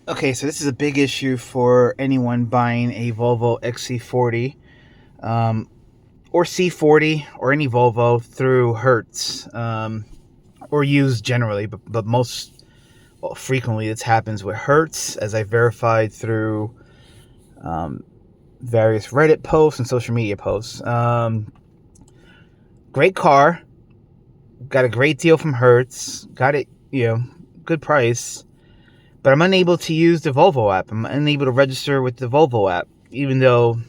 Okay, so this is a big issue for anyone buying a Volvo XC40 or C40 or any Volvo through Hertz or used generally, but frequently this happens with Hertz, as I verified through um, various Reddit posts and social media posts. Great car, got a great deal from Hertz, got it, good price. But I'm unable to use the Volvo app. I'm unable to register with the Volvo app, even though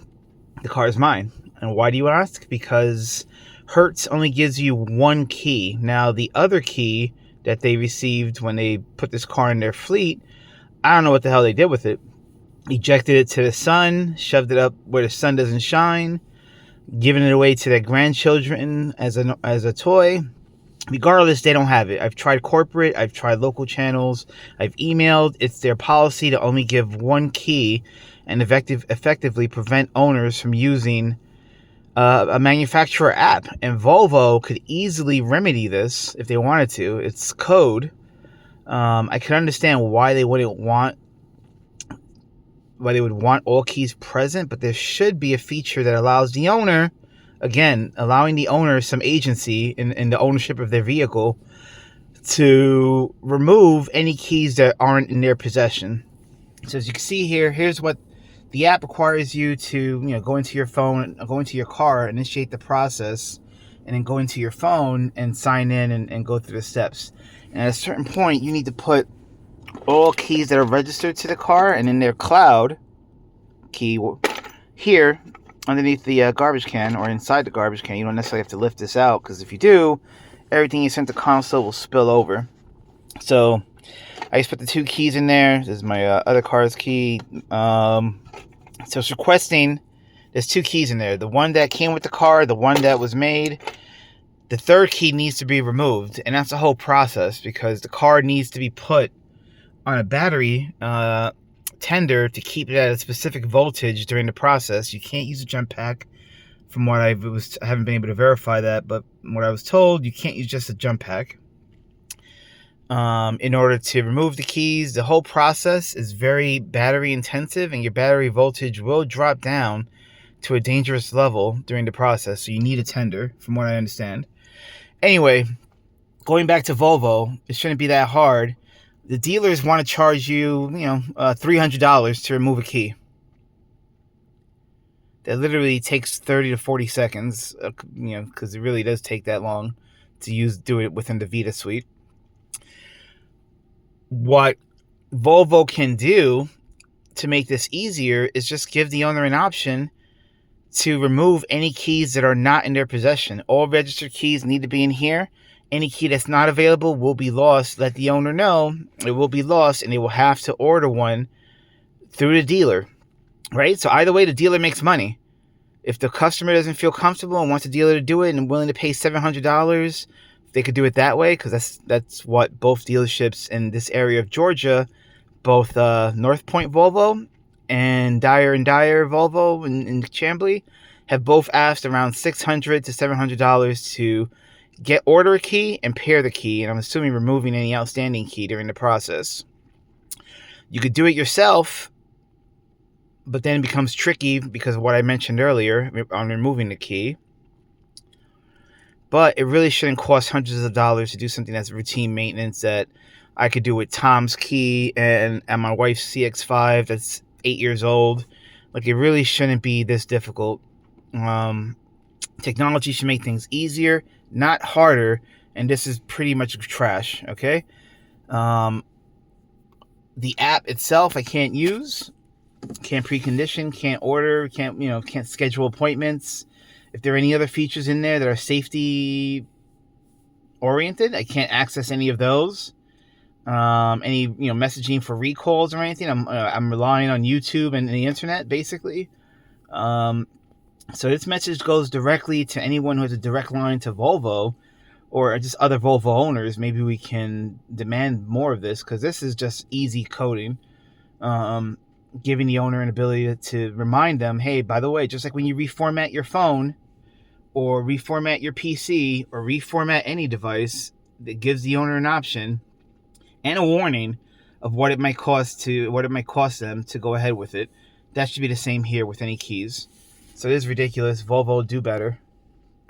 the car is mine. And why do you ask? Because Hertz only gives you one key. Now, the other key that they received when they put this car in their fleet, I don't know what the hell they did with it. Ejected it to the sun, shoved it up where the sun doesn't shine, giving it away to their grandchildren as a toy. Regardless, they don't have it. I've tried corporate, I've tried local channels, I've emailed. It's their policy to only give one key and effectively prevent owners from using a manufacturer app. And Volvo could easily remedy this if they wanted to. It's code. I can understand why they would want all keys present, but there should be a feature that allows the owner, again, allowing the owner some agency in the ownership of their vehicle, to remove any keys that aren't in their possession. So as you can see here, here's what the app requires you to, go into your phone, go into your car, initiate the process, and then go into your phone and sign in and go through the steps. And at a certain point, you need to put all keys that are registered to the car and in their cloud key here underneath the garbage can or inside the garbage can. You don't necessarily have to lift this out, because if you do, everything you sent to console will spill over. So I just put the two keys in there. This is my other car's key. So it's requesting, there's two keys in there. The one that came with the car, the one that was made. The third key needs to be removed, and that's the whole process, because the car needs to be put on a battery tender to keep it at a specific voltage during the process. You can't use a jump pack. From what I haven't been able to verify that, but what I was told, you can't use just a jump pack. In order to remove the keys, the whole process is very battery intensive, and your battery voltage will drop down to a dangerous level during the process. So you need a tender, from what I understand. Anyway, going back to Volvo, it shouldn't be that hard. The dealers want to charge you, $300 to remove a key. That literally takes 30 to 40 seconds, because it really does take that long to do it within the Vita suite. What Volvo can do to make this easier is just give the owner an option to remove any keys that are not in their possession. All registered keys need to be in here. Any key that's not available will be lost. Let the owner know it will be lost, and they will have to order one through the dealer, right? So either way, the dealer makes money. If the customer doesn't feel comfortable and wants the dealer to do it and willing to pay $700, they could do it that way, because that's what both dealerships in this area of Georgia, both North Point Volvo and Dyer and Dyer Volvo in Chamblee, have both asked around $600 to $700 to order a key and pair the key, and I'm assuming removing any outstanding key during the process. You could do it yourself, but then it becomes tricky because of what I mentioned earlier on removing the key. But it really shouldn't cost hundreds of dollars to do something that's routine maintenance that I could do with Tom's key and my wife's CX-5 that's 8 years old. Like, it really shouldn't be this difficult. Technology should make things easier, not harder, and this is pretty much trash, okay? The app itself I can't use, can't precondition, can't order, can't schedule appointments. If there are any other features in there that are safety oriented, I can't access any of those. Any messaging for recalls or anything, I'm relying on YouTube and the internet basically. So this message goes directly to anyone who has a direct line to Volvo or just other Volvo owners. Maybe we can demand more of this, because this is just easy coding. Giving the owner an ability to remind them, hey, by the way, just like when you reformat your phone or reformat your PC or reformat any device, that gives the owner an option and a warning of what it might cost them to go ahead with it. That should be the same here with any keys. So it is ridiculous. Volvo, do better.